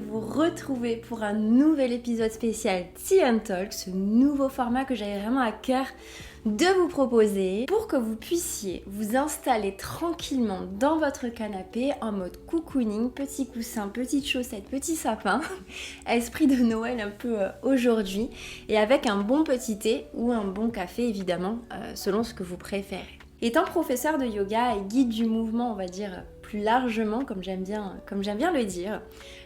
vous retrouver pour un nouvel épisode spécial Tea and Talk, ce nouveau format que j'avais vraiment à cœur de vous proposer pour que vous puissiez vous installer tranquillement dans votre canapé en mode cocooning, petit coussin, petite chaussette, petit sapin, esprit de Noël un peu aujourd'hui, et avec un bon petit thé ou un bon café évidemment, selon ce que vous préférez. Étant professeur de yoga et guide du mouvement, on va dire plus largement, comme j'aime bien le dire,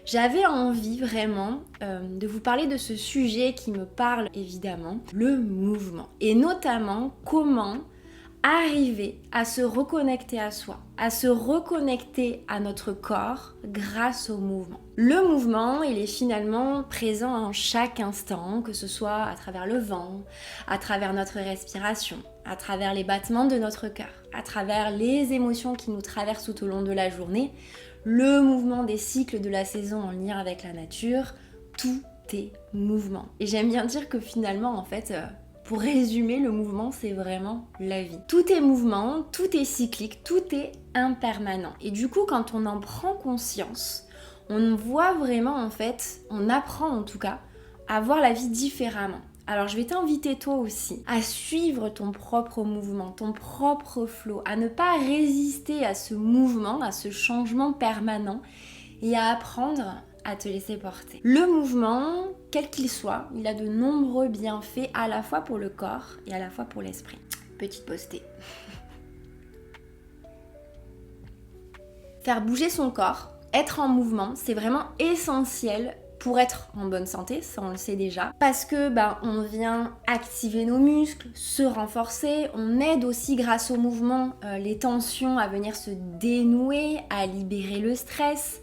j'avais envie vraiment de vous parler de ce sujet qui me parle évidemment, le mouvement. Et notamment comment arriver à se reconnecter à soi, à se reconnecter à notre corps grâce au mouvement. Le mouvement, il est finalement présent en chaque instant, que ce soit à travers le vent, à travers notre respiration, à travers les battements de notre cœur, à travers les émotions qui nous traversent tout au long de la journée, le mouvement des cycles de la saison en lien avec la nature, tout est mouvement. Et j'aime bien dire que finalement, en fait, pour résumer, le mouvement, c'est vraiment la vie. Tout est mouvement, tout est cyclique, tout est impermanent. Et du coup, quand on en prend conscience, on voit vraiment, en fait, on apprend en tout cas, à voir la vie différemment. Alors je vais t'inviter toi aussi à suivre ton propre mouvement, ton propre flow, à ne pas résister à ce mouvement, à ce changement permanent et à apprendre à te laisser porter. Le mouvement, quel qu'il soit, il a de nombreux bienfaits à la fois pour le corps et à la fois pour l'esprit. Petite pause thé. Faire bouger son corps, être en mouvement, c'est vraiment essentiel pour être en bonne santé, ça on le sait déjà, parce que on vient activer nos muscles, se renforcer, on aide aussi grâce au mouvement les tensions à venir se dénouer, à libérer le stress,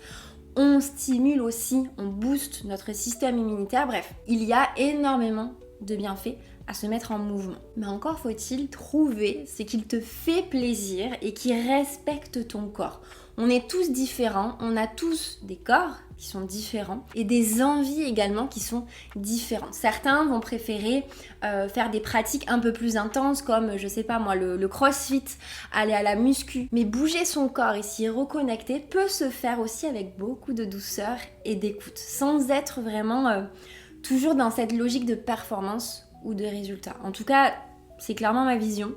on stimule aussi, on booste notre système immunitaire, bref, il y a énormément de bienfaits à se mettre en mouvement. Mais encore faut-il trouver ce qui te fait plaisir et qui respecte ton corps. On est tous différents, on a tous des corps qui sont différents et des envies également qui sont différentes. Certains vont préférer faire des pratiques un peu plus intenses comme, je sais pas moi, le crossfit, aller à la muscu. Mais bouger son corps et s'y reconnecter peut se faire aussi avec beaucoup de douceur et d'écoute, sans être vraiment toujours dans cette logique de performance ou de résultat. En tout cas, c'est clairement ma vision.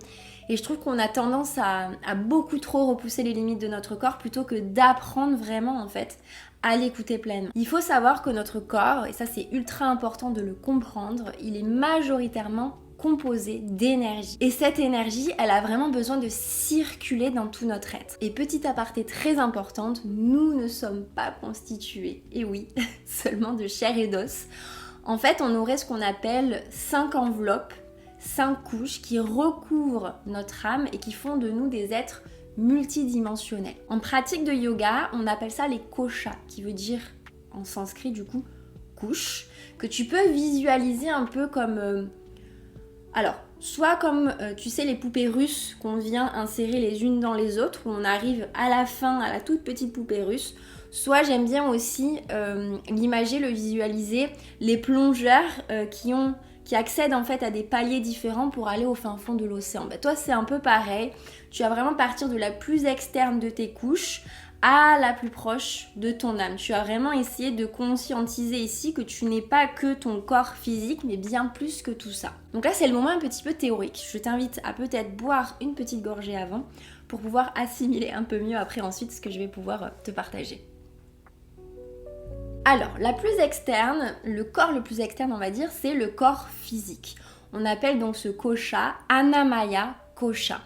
Et je trouve qu'on a tendance à beaucoup trop repousser les limites de notre corps plutôt que d'apprendre vraiment en fait à l'écouter pleinement. Il faut savoir que notre corps, et ça c'est ultra important de le comprendre, il est majoritairement composé d'énergie. Et cette énergie, elle a vraiment besoin de circuler dans tout notre être. Et petite aparté très importante, nous ne sommes pas constitués, et oui, seulement de chair et d'os. En fait, on aurait ce qu'on appelle 5 enveloppes, 5 couches qui recouvrent notre âme et qui font de nous des êtres multidimensionnels. En pratique de yoga, on appelle ça les koshas, qui veut dire en sanskrit du coup couche, que tu peux visualiser un peu comme soit comme tu sais les poupées russes qu'on vient insérer les unes dans les autres, où on arrive à la fin à la toute petite poupée russe. Soit j'aime bien aussi l'imager, le visualiser, les plongeurs qui accèdent en fait à des paliers différents pour aller au fin fond de l'océan. Toi c'est un peu pareil, tu vas vraiment partir de la plus externe de tes couches à la plus proche de ton âme. Tu vas vraiment essayer de conscientiser ici que tu n'es pas que ton corps physique, mais bien plus que tout ça. Donc là c'est le moment un petit peu théorique. Je t'invite à peut-être boire une petite gorgée avant pour pouvoir assimiler un peu mieux après ensuite ce que je vais pouvoir te partager. Alors, la plus externe, le corps le plus externe, on va dire, c'est le corps physique. On appelle donc ce kosha Annamaya Kosha.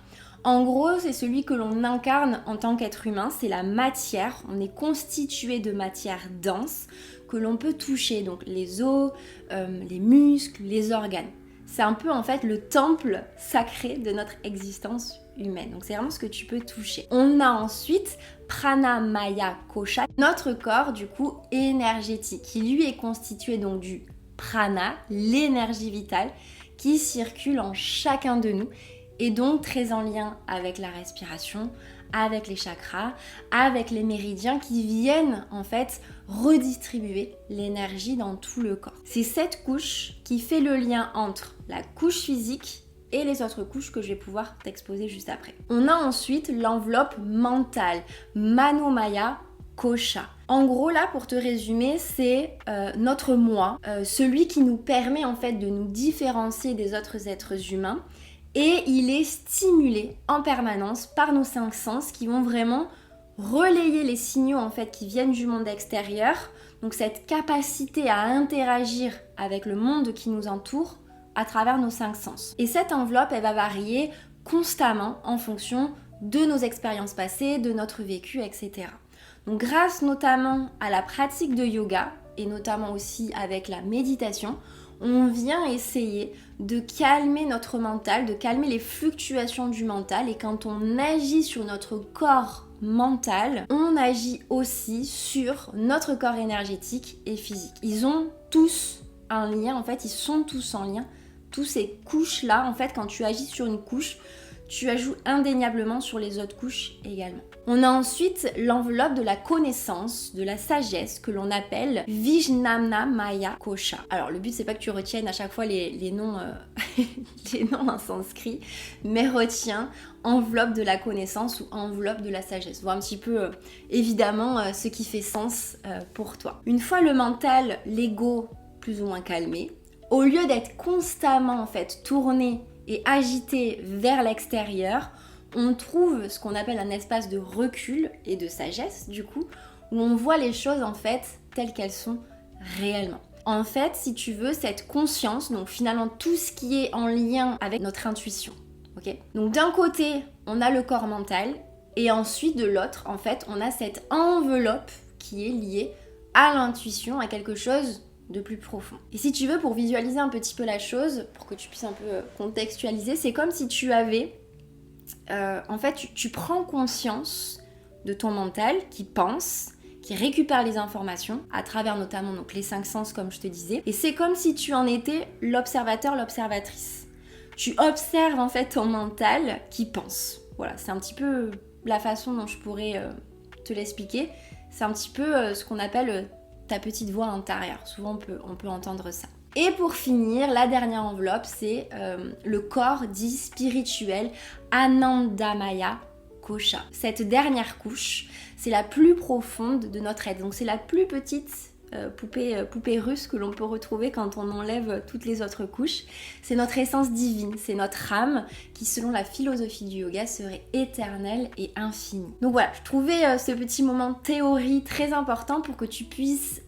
En gros, c'est celui que l'on incarne en tant qu'être humain, c'est la matière. On est constitué de matière dense que l'on peut toucher, donc les os, les muscles, les organes. C'est un peu en fait le temple sacré de notre existence humaine. Donc c'est vraiment ce que tu peux toucher. On a ensuite Pranamaya Kosha, notre corps du coup énergétique, qui lui est constitué donc du prana, l'énergie vitale, qui circule en chacun de nous et donc très en lien avec la respiration, avec les chakras, avec les méridiens qui viennent en fait redistribuer l'énergie dans tout le corps. C'est cette couche qui fait le lien entre la couche physique et les autres couches que je vais pouvoir t'exposer juste après. On a ensuite l'enveloppe mentale, Manomaya Kosha. En gros, là, pour te résumer, c'est notre moi, celui qui nous permet en fait de nous différencier des autres êtres humains. Et il est stimulé en permanence par nos 5 sens qui vont vraiment relayer les signaux en fait qui viennent du monde extérieur. Donc cette capacité à interagir avec le monde qui nous entoure à travers nos 5 sens. Et cette enveloppe, elle va varier constamment en fonction de nos expériences passées, de notre vécu, etc. Donc grâce notamment à la pratique de yoga et notamment aussi avec la méditation, on vient essayer de calmer notre mental, de calmer les fluctuations du mental. Et quand on agit sur notre corps mental, on agit aussi sur notre corps énergétique et physique. Ils ont tous un lien, en fait, ils sont tous en lien. Tous ces couches-là, en fait, quand tu agis sur une couche, tu ajoutes indéniablement sur les autres couches également. On a ensuite l'enveloppe de la connaissance, de la sagesse, que l'on appelle Vijnanamaya Kosha. Alors le but c'est pas que tu retiennes à chaque fois les noms, les noms en sanskrit, mais retiens enveloppe de la connaissance ou enveloppe de la sagesse. Vois un petit peu évidemment ce qui fait sens pour toi. Une fois le mental, l'ego plus ou moins calmé, au lieu d'être constamment en fait tourné et agité vers l'extérieur, on trouve ce qu'on appelle un espace de recul et de sagesse du coup, où on voit les choses en fait telles qu'elles sont réellement. En fait, si tu veux, cette conscience, donc finalement tout ce qui est en lien avec notre intuition, ok ? Donc d'un côté, on a le corps mental, et ensuite de l'autre, en fait, on a cette enveloppe qui est liée à l'intuition, à quelque chose de plus profond. Et si tu veux, pour visualiser un petit peu la chose, pour que tu puisses un peu contextualiser, c'est comme si tu avais, en fait, tu prends conscience de ton mental qui pense, qui récupère les informations à travers notamment donc, les 5 sens comme je te disais, et c'est comme si tu en étais l'observateur, l'observatrice. Tu observes en fait ton mental qui pense. Voilà, c'est un petit peu la façon dont je pourrais te l'expliquer. C'est un petit peu ce qu'on appelle ta petite voix intérieure. Souvent on peut entendre ça. Et pour finir, la dernière enveloppe, c'est le corps dit spirituel, Anandamaya Kosha. Cette dernière couche, c'est la plus profonde de notre être. Donc c'est la plus petite poupée russe que l'on peut retrouver quand on enlève toutes les autres couches. C'est notre essence divine, c'est notre âme qui, selon la philosophie du yoga, serait éternelle et infinie. Donc voilà, je trouvais ce petit moment théorie très important pour que tu puisses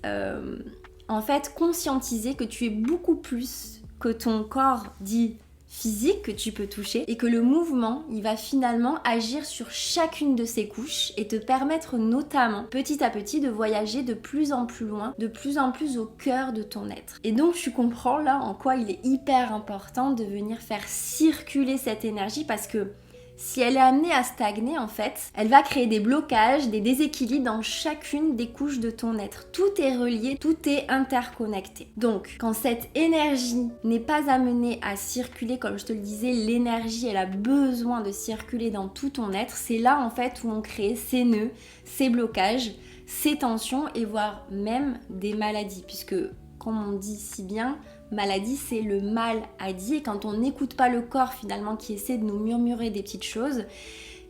en fait conscientiser que tu es beaucoup plus que ton corps dit physique que tu peux toucher et que le mouvement, il va finalement agir sur chacune de ces couches et te permettre notamment petit à petit de voyager de plus en plus loin, de plus en plus au cœur de ton être. Et donc tu comprends là en quoi il est hyper important de venir faire circuler cette énergie parce que si elle est amenée à stagner, en fait, elle va créer des blocages, des déséquilibres dans chacune des couches de ton être. Tout est relié, tout est interconnecté. Donc, quand cette énergie n'est pas amenée à circuler, comme je te le disais, l'énergie, elle a besoin de circuler dans tout ton être. C'est là, en fait, où on crée ces nœuds, ces blocages, ces tensions et voire même des maladies. Puisque, comme on dit si bien, maladie, c'est le mal à dire. Et quand on n'écoute pas le corps finalement qui essaie de nous murmurer des petites choses,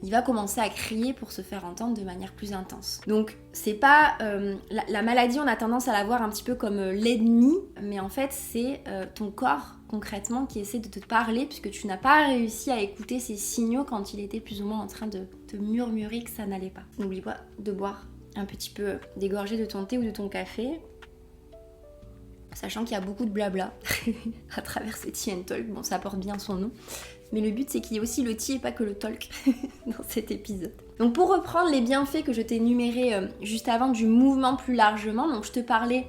il va commencer à crier pour se faire entendre de manière plus intense. Donc c'est pas la maladie, on a tendance à la voir un petit peu comme l'ennemi, mais en fait c'est ton corps concrètement qui essaie de te parler puisque tu n'as pas réussi à écouter ses signaux quand il était plus ou moins en train de te murmurer que ça n'allait pas. N'oublie pas de boire un petit peu des gorgées de ton thé ou de ton café. Sachant qu'il y a beaucoup de blabla à travers ce tea and talk, bon ça porte bien son nom, mais le but c'est qu'il y ait aussi le tea et pas que le talk dans cet épisode. Donc pour reprendre les bienfaits que je t'ai énumérés juste avant du mouvement plus largement, donc je te parlais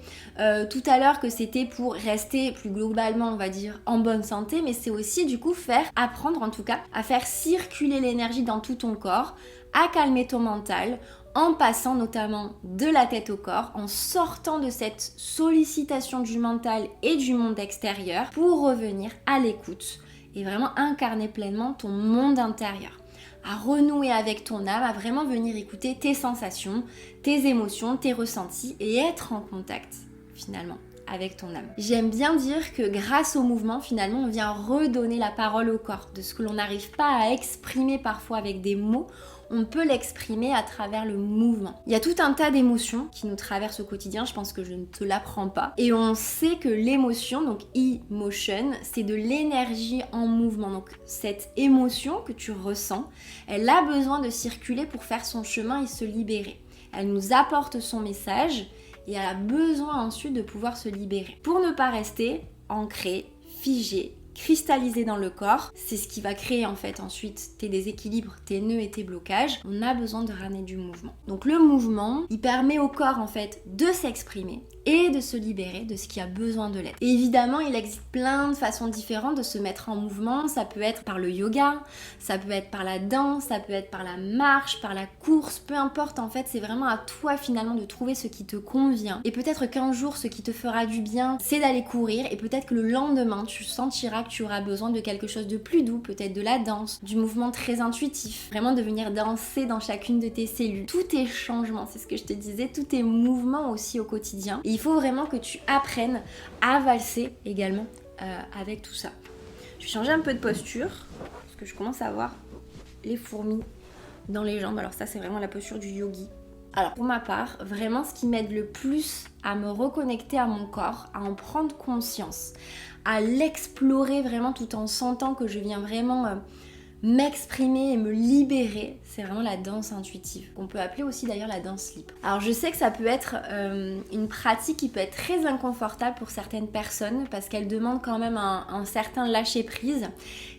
tout à l'heure que c'était pour rester plus globalement on va dire en bonne santé, mais c'est aussi du coup apprendre en tout cas à faire circuler l'énergie dans tout ton corps, à calmer ton mental, en passant notamment de la tête au corps, en sortant de cette sollicitation du mental et du monde extérieur pour revenir à l'écoute et vraiment incarner pleinement ton monde intérieur, à renouer avec ton âme, à vraiment venir écouter tes sensations, tes émotions, tes ressentis et être en contact finalement avec ton âme. J'aime bien dire que grâce au mouvement, finalement, on vient redonner la parole au corps. De ce que l'on n'arrive pas à exprimer parfois avec des mots, on peut l'exprimer à travers le mouvement. Il y a tout un tas d'émotions qui nous traversent au quotidien, je pense que je ne te l'apprends pas. Et on sait que l'émotion, donc emotion, c'est de l'énergie en mouvement. Donc cette émotion que tu ressens, elle a besoin de circuler pour faire son chemin et se libérer. Elle nous apporte son message et elle a besoin ensuite de pouvoir se libérer. Pour ne pas rester ancrée, figée, cristallisé dans le corps, c'est ce qui va créer en fait ensuite tes déséquilibres, tes nœuds et tes blocages. On a besoin de ramener du mouvement. Donc le mouvement, il permet au corps en fait de s'exprimer et de se libérer de ce qui a besoin de l'être. Et évidemment, il existe plein de façons différentes de se mettre en mouvement. Ça peut être par le yoga, ça peut être par la danse, ça peut être par la marche, par la course, peu importe en fait, c'est vraiment à toi finalement de trouver ce qui te convient. Et peut-être qu'un jour, ce qui te fera du bien, c'est d'aller courir et peut-être que le lendemain, tu sentiras que tu auras besoin de quelque chose de plus doux, peut-être de la danse, du mouvement très intuitif, vraiment de venir danser dans chacune de tes cellules. Tout est changement, c'est ce que je te disais, tout est mouvement aussi au quotidien. Et il faut vraiment que tu apprennes à valser également avec tout ça. Je vais changer un peu de posture, parce que je commence à avoir les fourmis dans les jambes. Alors ça, c'est vraiment la posture du yogi. Alors pour ma part, vraiment ce qui m'aide le plus à me reconnecter à mon corps, à en prendre conscience, à l'explorer vraiment tout en sentant que je viens vraiment m'exprimer et me libérer, c'est vraiment la danse intuitive, qu'on peut appeler aussi d'ailleurs la danse libre. Alors je sais que ça peut être une pratique qui peut être très inconfortable pour certaines personnes parce qu'elle demande quand même un certain lâcher prise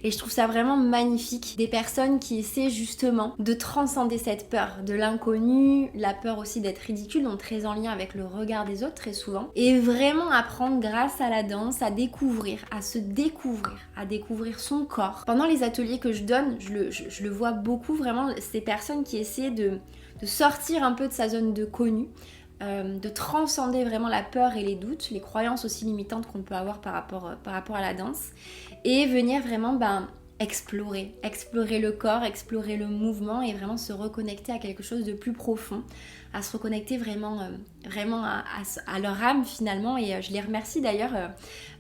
et je trouve ça vraiment magnifique. Des personnes qui essaient justement de transcender cette peur de l'inconnu, la peur aussi d'être ridicule, donc très en lien avec le regard des autres très souvent, et vraiment apprendre grâce à la danse à découvrir, à se découvrir, à découvrir son corps. Pendant les ateliers que je donne, je le vois beaucoup vraiment, ces personnes qui essaient de sortir un peu de sa zone de connu, de transcender vraiment la peur et les doutes, les croyances aussi limitantes qu'on peut avoir par rapport à la danse, et venir vraiment explorer le corps, explorer le mouvement et vraiment se reconnecter à quelque chose de plus profond, à se reconnecter vraiment à leur âme finalement. Et je les remercie d'ailleurs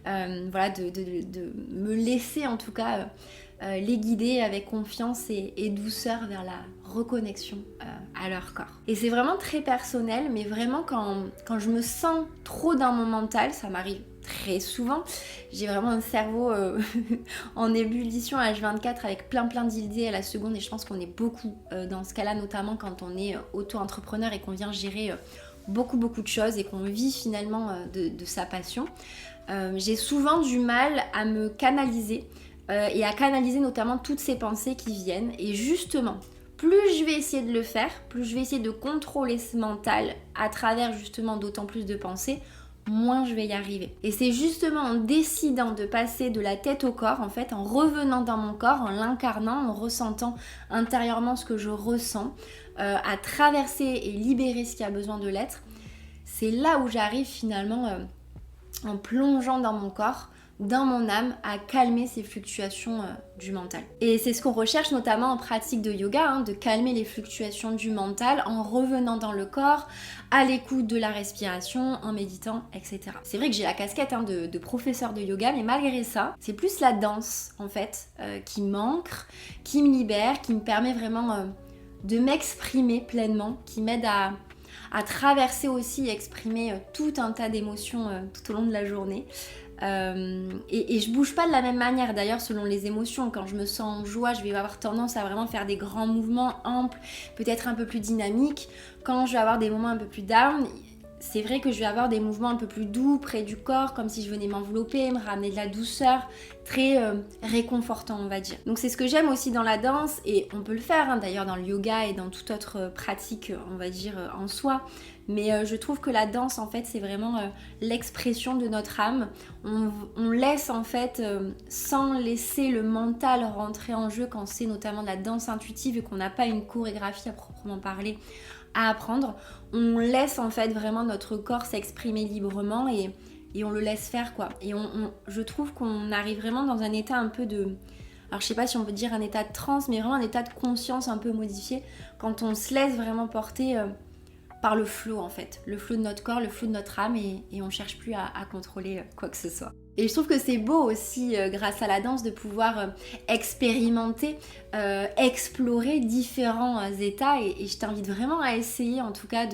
voilà, de me laisser en tout cas les guider avec confiance et douceur vers la reconnexion à leur corps. Et c'est vraiment très personnel, mais vraiment quand je me sens trop dans mon mental, ça m'arrive très souvent, j'ai vraiment un cerveau en ébullition H24 avec plein d'idées à la seconde et je pense qu'on est beaucoup dans ce cas-là, notamment quand on est auto-entrepreneur et qu'on vient gérer beaucoup de choses et qu'on vit finalement de sa passion. J'ai souvent du mal à me canaliser et à canaliser notamment toutes ces pensées qui viennent. Et justement, plus je vais essayer de le faire, plus je vais essayer de contrôler ce mental à travers justement d'autant plus de pensées, moins je vais y arriver. Et c'est justement en décidant de passer de la tête au corps, en fait, en revenant dans mon corps, en l'incarnant, en ressentant intérieurement ce que je ressens, à traverser et libérer ce qui a besoin de l'être, c'est là où j'arrive finalement, en plongeant dans mon corps, dans mon âme, à calmer ces fluctuations du mental. Et c'est ce qu'on recherche notamment en pratique de yoga, de calmer les fluctuations du mental en revenant dans le corps, à l'écoute de la respiration, en méditant, etc. C'est vrai que j'ai la casquette de professeur de yoga, mais malgré ça, c'est plus la danse en fait qui m'ancre, qui me libère, qui me permet vraiment de m'exprimer pleinement, qui m'aide à traverser aussi et exprimer tout un tas d'émotions tout au long de la journée. Et je bouge pas de la même manière d'ailleurs selon les émotions. Quand je me sens en joie, je vais avoir tendance à vraiment faire des grands mouvements amples, peut-être un peu plus dynamiques. Quand je vais avoir des moments un peu plus down, c'est vrai que je vais avoir des mouvements un peu plus doux près du corps, comme si je venais m'envelopper, me ramener de la douceur, très réconfortant on va dire. Donc c'est ce que j'aime aussi dans la danse, et on peut le faire d'ailleurs dans le yoga et dans toute autre pratique on va dire en soi. Mais je trouve que la danse en fait c'est vraiment l'expression de notre âme. On laisse en fait sans laisser le mental rentrer en jeu quand c'est notamment de la danse intuitive et qu'on n'a pas une chorégraphie à proprement parler à apprendre. On laisse en fait vraiment notre corps s'exprimer librement et on le laisse faire quoi. Et je trouve qu'on arrive vraiment dans un état un peu de... Alors je sais pas si on peut dire un état de transe, mais vraiment un état de conscience un peu modifié quand on se laisse vraiment porter par le flow en fait, le flow de notre corps, le flow de notre âme et on cherche plus à contrôler quoi que ce soit. Et je trouve que c'est beau aussi, grâce à la danse, de pouvoir expérimenter, explorer différents états et je t'invite vraiment à essayer en tout cas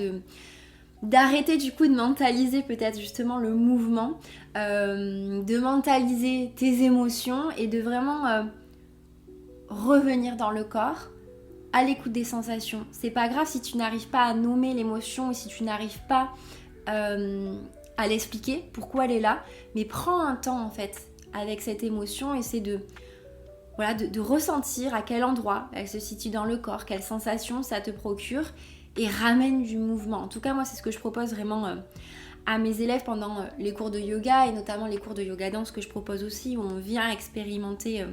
d'arrêter du coup de mentaliser peut-être justement le mouvement, de mentaliser tes émotions et de vraiment revenir dans le corps, à l'écoute des sensations. C'est pas grave si tu n'arrives pas à nommer l'émotion ou si tu n'arrives pas à l'expliquer, pourquoi elle est là, mais prends un temps en fait avec cette émotion, essaie de ressentir à quel endroit elle se situe dans le corps, quelles sensations ça te procure et ramène du mouvement. En tout cas, moi, c'est ce que je propose vraiment à mes élèves pendant les cours de yoga et notamment les cours de yoga danse que je propose aussi où on vient expérimenter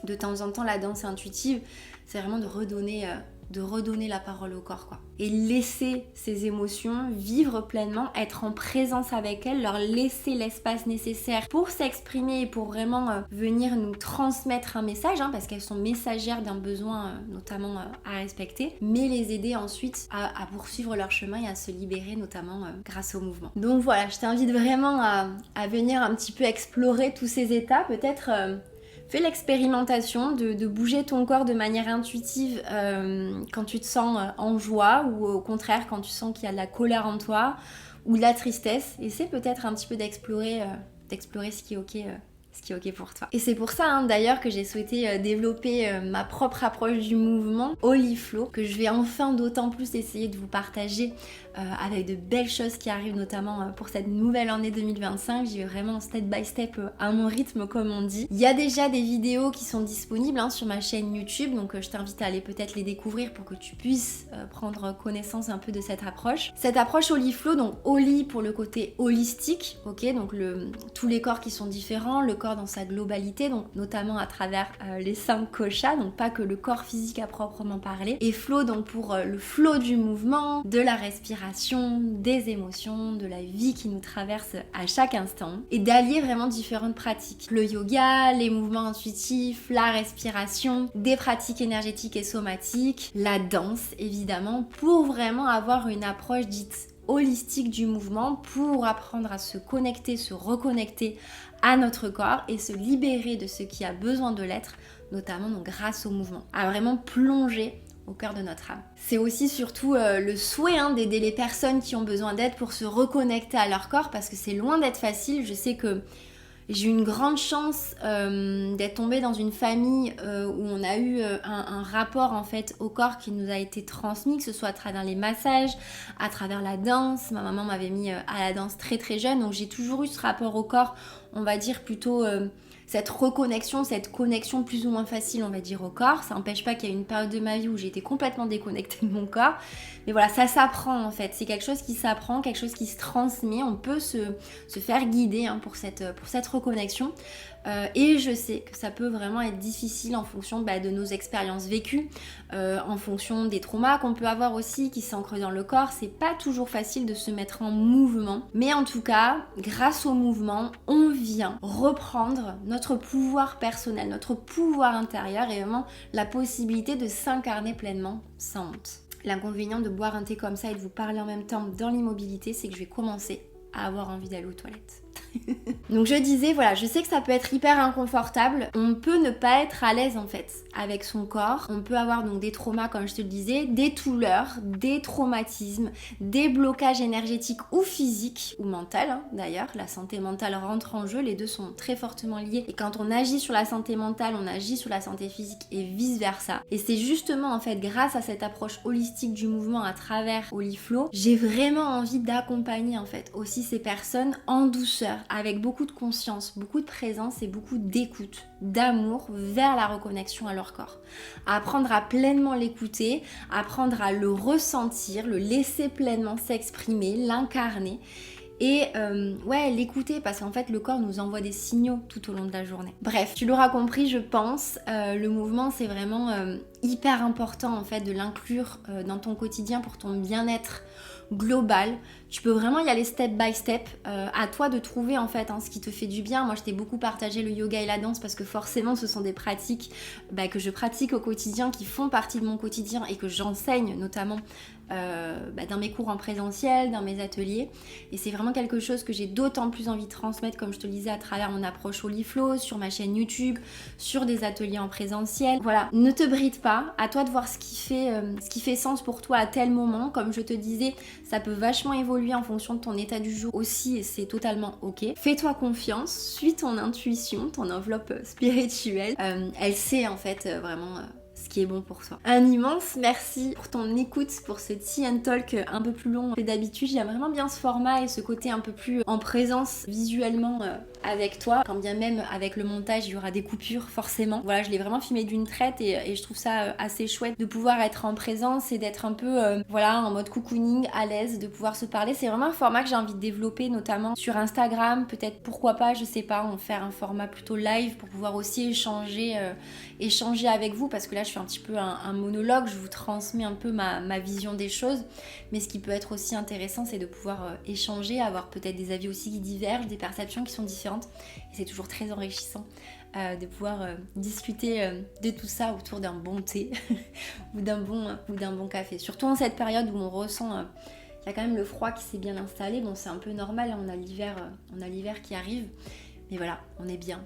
de temps en temps la danse intuitive. C'est vraiment de redonner la parole au corps, quoi. Et laisser ces émotions vivre pleinement, être en présence avec elles, leur laisser l'espace nécessaire pour s'exprimer et pour vraiment venir nous transmettre un message, parce qu'elles sont messagères d'un besoin notamment à respecter, mais les aider ensuite à poursuivre leur chemin et à se libérer notamment grâce au mouvement. Donc voilà, je t'invite vraiment à venir un petit peu explorer tous ces états, peut-être... Fais l'expérimentation de bouger ton corps de manière intuitive quand tu te sens en joie ou au contraire quand tu sens qu'il y a de la colère en toi ou de la tristesse. Essaie peut-être un petit peu d'explorer ce qui est ok pour toi. Et c'est pour ça d'ailleurs que j'ai souhaité développer ma propre approche du mouvement, Oliflow, que je vais enfin d'autant plus essayer de vous partager avec de belles choses qui arrivent notamment pour cette nouvelle année 2025. J'y vais vraiment step by step à mon rythme comme on dit. Il y a déjà des vidéos qui sont disponibles sur ma chaîne YouTube, donc je t'invite à aller peut-être les découvrir pour que tu puisses prendre connaissance un peu de cette approche. Cette approche Oliflow, donc Oli pour le côté holistique, ok, donc tous les corps qui sont différents, le corps dans sa globalité, donc notamment à travers les 5 koshas, donc pas que le corps physique à proprement parler, et flow donc pour le flow du mouvement, de la respiration, des émotions, de la vie qui nous traverse à chaque instant, et d'allier vraiment différentes pratiques. Le yoga, les mouvements intuitifs, la respiration, des pratiques énergétiques et somatiques, la danse évidemment, pour vraiment avoir une approche dite holistique du mouvement, pour apprendre à se connecter, se reconnecter à notre corps et se libérer de ce qui a besoin de l'être, notamment donc grâce au mouvement, à vraiment plonger au cœur de notre âme. C'est aussi surtout le souhait d'aider les personnes qui ont besoin d'aide pour se reconnecter à leur corps, parce que c'est loin d'être facile. Je sais que j'ai eu une grande chance d'être tombée dans une famille où on a eu un rapport en fait au corps qui nous a été transmis, que ce soit à travers les massages, à travers la danse. Ma maman m'avait mis à la danse très très jeune, donc j'ai toujours eu ce rapport au corps, on va dire plutôt cette reconnexion, cette connexion plus ou moins facile, on va dire, au corps. Ça n'empêche pas qu'il y a une période de ma vie où j'ai été complètement déconnectée de mon corps. Mais voilà, ça s'apprend en fait. C'est quelque chose qui s'apprend, quelque chose qui se transmet. On peut se faire guider pour cette reconnexion. Et je sais que ça peut vraiment être difficile en fonction de nos expériences vécues, en fonction des traumas qu'on peut avoir aussi qui s'ancrent dans le corps. C'est pas toujours facile de se mettre en mouvement, mais en tout cas, grâce au mouvement, on vient reprendre notre pouvoir personnel, notre pouvoir intérieur et vraiment la possibilité de s'incarner pleinement sans honte. L'inconvénient de boire un thé comme ça et de vous parler en même temps dans l'immobilité, c'est que je vais commencer à avoir envie d'aller aux toilettes. Donc je disais, voilà, je sais que ça peut être hyper inconfortable. On peut ne pas être à l'aise en fait avec son corps. On peut avoir donc des traumas, comme je te le disais, des douleurs, des traumatismes, des blocages énergétiques ou physiques ou mentaux d'ailleurs. La santé mentale rentre en jeu, les deux sont très fortement liés. Et quand on agit sur la santé mentale, on agit sur la santé physique et vice versa. Et c'est justement en fait grâce à cette approche holistique du mouvement à travers Oliflow, j'ai vraiment envie d'accompagner en fait aussi ces personnes en douceur, avec beaucoup de conscience, beaucoup de présence et beaucoup d'écoute, d'amour vers la reconnexion à leur corps. Apprendre à pleinement l'écouter, apprendre à le ressentir, le laisser pleinement s'exprimer, l'incarner et l'écouter, parce qu'en fait le corps nous envoie des signaux tout au long de la journée. Bref, tu l'auras compris je pense, le mouvement c'est vraiment hyper important en fait de l'inclure dans ton quotidien pour ton bien-être global, Tu peux vraiment y aller step by step. À toi de trouver en fait ce qui te fait du bien. Moi je t'ai beaucoup partagé le yoga et la danse parce que forcément ce sont des pratiques que je pratique au quotidien, qui font partie de mon quotidien et que j'enseigne notamment dans mes cours en présentiel, dans mes ateliers. Et c'est vraiment quelque chose que j'ai d'autant plus envie de transmettre, comme je te le disais, à travers mon approche Oliflow, sur ma chaîne YouTube, sur des ateliers en présentiel. Voilà, ne te bride pas, à toi de voir ce qui fait sens pour toi à tel moment. Comme je te disais, ça peut vachement évoluer en fonction de ton état du jour aussi, et c'est totalement ok. Fais-toi confiance, suis ton intuition, ton enveloppe spirituelle. Elle sait en fait vraiment ce qui est bon pour toi. Un immense merci pour ton écoute, pour ce tea and talk un peu plus long que d'habitude. J'aime vraiment bien ce format et ce côté un peu plus en présence visuellement avec toi. Quand bien même avec le montage il y aura des coupures forcément. Voilà, je l'ai vraiment filmé d'une traite et je trouve ça assez chouette de pouvoir être en présence et d'être un peu en mode cocooning, à l'aise, de pouvoir se parler. C'est vraiment un format que j'ai envie de développer, notamment sur Instagram. Peut-être, pourquoi pas, je sais pas, en faire un format plutôt live pour pouvoir aussi échanger avec vous, parce que là je fais un petit peu un monologue, je vous transmets un peu ma vision des choses, mais ce qui peut être aussi intéressant c'est de pouvoir échanger, avoir peut-être des avis aussi qui divergent, des perceptions qui sont différentes, et c'est toujours très enrichissant de pouvoir discuter de tout ça autour d'un bon thé ou d'un bon café, surtout en cette période où on ressent il y a quand même le froid qui s'est bien installé. Bon, c'est un peu normal, on a l'hiver qui arrive, mais voilà, on est bien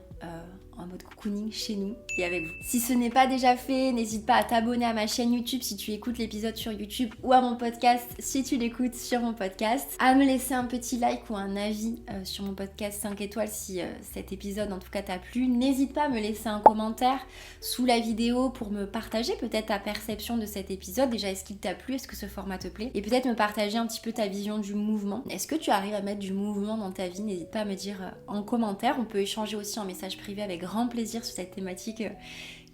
en mode cocooning chez nous et avec vous. Si ce n'est pas déjà fait, n'hésite pas à t'abonner à ma chaîne YouTube si tu écoutes l'épisode sur YouTube, ou à mon podcast si tu l'écoutes sur mon podcast, à me laisser un petit like ou un avis sur mon podcast 5 étoiles si cet épisode en tout cas t'a plu. N'hésite pas à me laisser un commentaire sous la vidéo pour me partager peut-être ta perception de cet épisode. Déjà, est-ce qu'il t'a plu, est-ce que ce format te plaît, et peut-être me partager un petit peu ta vision du mouvement. Est-ce que tu arrives à mettre du mouvement dans ta vie? N'hésite pas à me dire en commentaire. On peut échanger aussi en message privé avec grand plaisir sur cette thématique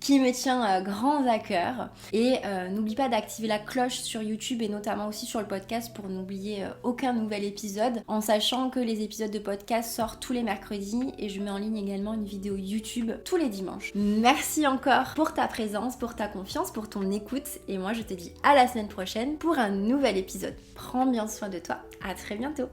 qui me tient grand à cœur. Et n'oublie pas d'activer la cloche sur YouTube et notamment aussi sur le podcast pour n'oublier aucun nouvel épisode, en sachant que les épisodes de podcast sortent tous les mercredis et je mets en ligne également une vidéo YouTube tous les dimanches. Merci encore pour ta présence, pour ta confiance, pour ton écoute, et moi je te dis à la semaine prochaine pour un nouvel épisode. Prends bien soin de toi, à très bientôt.